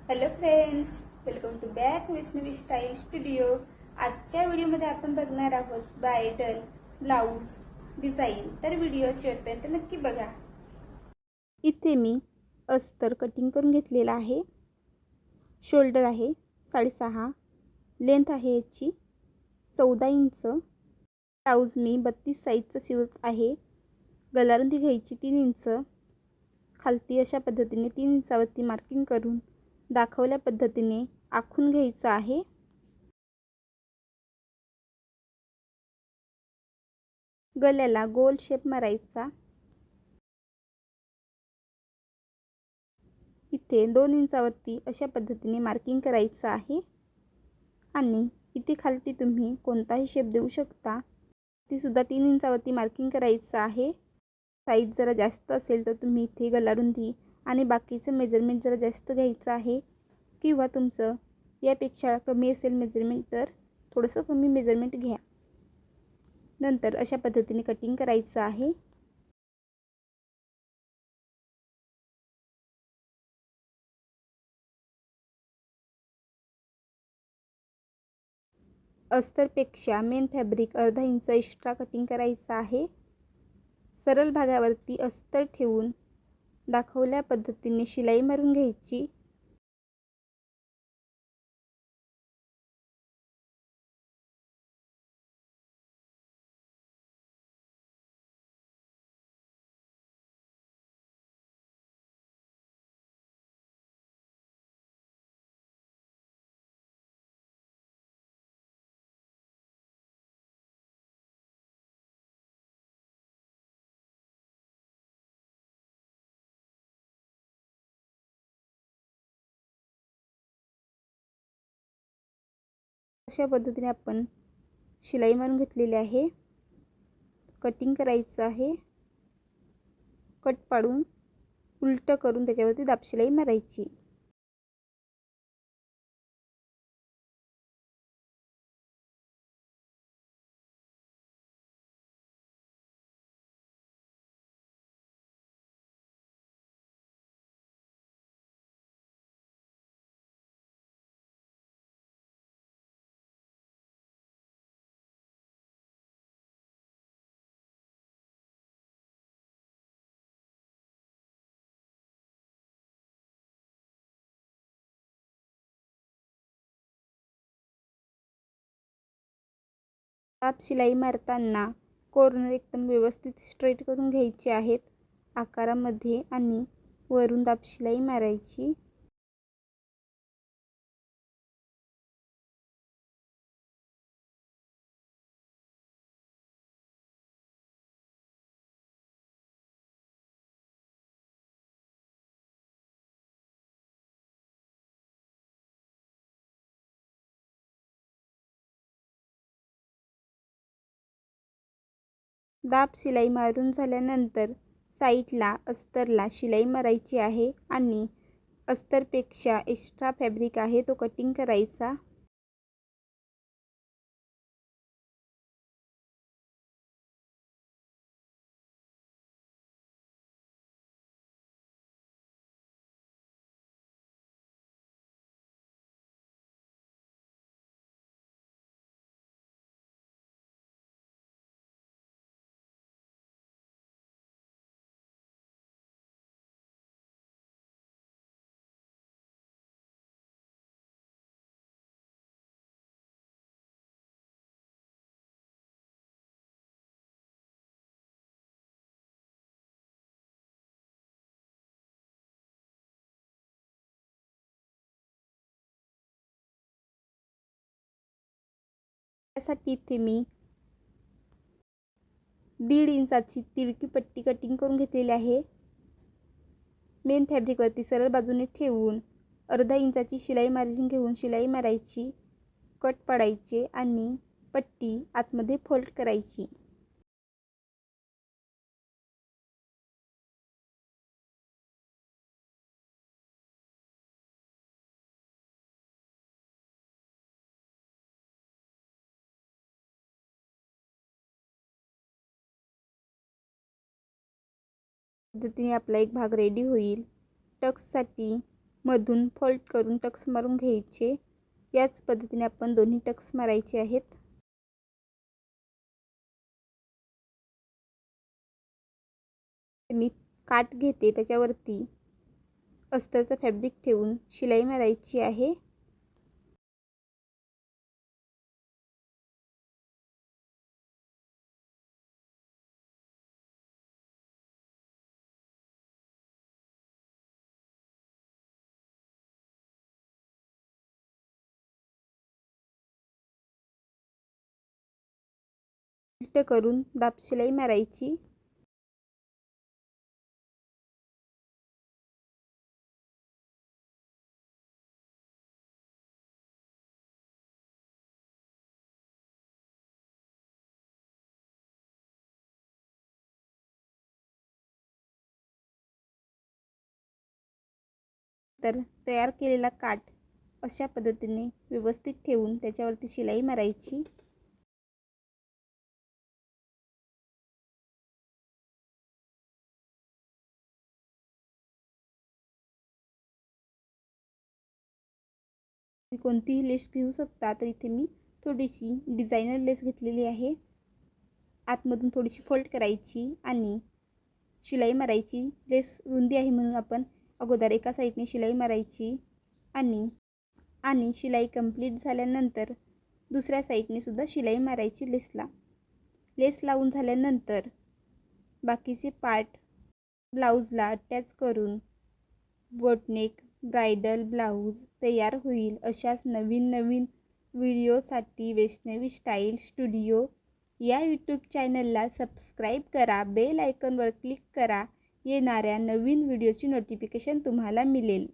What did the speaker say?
Hello friends, welcome to back Vaishnavi style studio. आजच्या व्हिडिओमध्ये आपण बघणार आहोत ब्रायडल ब्लाऊज डिझाईन. तर व्हिडिओ शेवटपर्यंत नक्की बघा. इथे मी अस्तर कटिंग करून घेतलेला आहे. शोल्डर आहे 6.5, लेंथ आहे याची 14 इंच. ब्लाऊज मी 32 साईजचं शिवत आहे. गलारुंदी घ्यायची 3 इंच. खालती अशा पद्धतीने 3 इंचावरती मार्किंग करून दाखवल्या पद्धतीने आखून घ्यायचं आहे. गल्याला गोल शेप मारायचा. इथे 2 इंचावरती अशा पद्धतीने मार्किंग करायचं आहे आणि इथे खालती तुम्ही कोणताही शेप देऊ शकता. ती सुद्धा 3 इंचावरती मार्किंग करायचं आहे. साईज जरा जास्त असेल तर तुम्ही इथे गलारुंदी आणि बाकीचं मेजरमेंट जरा जास्त घ्यायचं आहे, किंवा तुमचं यापेक्षा कमी असेल मेजरमेंट तर थोडंसं कमी मेजरमेंट घ्या. नंतर अशा पद्धतीने कटिंग करायचं आहे. अस्तरपेक्षा मेन फॅब्रिक अर्धा इंच एक्स्ट्रा कटिंग करायचं आहे. सरळ भागावरती अस्तर ठेवून दाखवल्या पद्धतीने शिलाई मारून घ्यायची. अशा पद्धतीने आपण शिलाई मारून घेतलेली आहे. कटिंग करायचं आहे. कट पाडून उलटं करून त्याच्यावरती दाबशिलाई मारायची. दाब शिलाई मारताना कॉर्नर एकदम व्यवस्थित स्ट्रेट करून घ्यायचे आहेत आकारामध्ये आणि वरून दाब शिलाई मारायची. दाब शिलाई मारून झाल्यानंतर साईडला अस्तरला शिलाई मारायची आहे आणि अस्तरपेक्षा एक्स्ट्रा फॅब्रिक आहे तो कटिंग करायचा. त्यासाठी इथे मी 1.5 इंचाची तिरकी पट्टी कटिंग करून घेतलेली आहे. मेन फॅब्रिकवरती सरळ बाजूने ठेवून अर्धा इंचाची शिलाई मार्जिन घेऊन शिलाई मारायची. कट पाडायचे आणि पट्टी आतमध्ये फोल्ड करायची. पद्धतीने आपला एक भाग रेडी होईल. टक्ससाठी मधून फोल्ड करून टक्स मारून घ्यायचे। याच पद्धतीने आपण दोन्ही टक्स मारायचे आहेत। मी काठ घेते, त्याच्यावरती अस्तरचं फॅब्रिक ठेवून शिलाई मारायची आहे। उलट करून दाब शिलाई मारायची। तर तयार केलेला काठ अशा पद्धतीने व्यवस्थित ठेवून त्याच्यावरती शिलाई मारायची। कोणतीही लेस घेऊ शकता, तर इथे मी थोडीशी डिझायनर लेस घेतलेली आहे। आतमधून थोडीशी फोल्ड करायची आणि शिलाई मारायची। लेस रुंदी आहे म्हणून आपण अगोदर एका साईडने शिलाई मारायची आणि शिलाई कंप्लीट झाल्यानंतर दुसऱ्या साईडने सुद्धा शिलाई मारायची लेसला। लेस लावून झाल्यानंतर बाकीचे पार्ट ब्लाऊजला अटॅच करून बोटनेक ब्राइडल ब्लाऊज तयार होईल। अशाच नवीन व्हिडिओसाठी वैष्णवी स्टाईल स्टुडिओ या यूट्यूब चॅनलला सबस्क्राईब करा, बेल आयकॉनवर क्लिक करा। येणाऱ्या नवीन व्हिडिओची नोटिफिकेशन तुम्हाला मिळेल।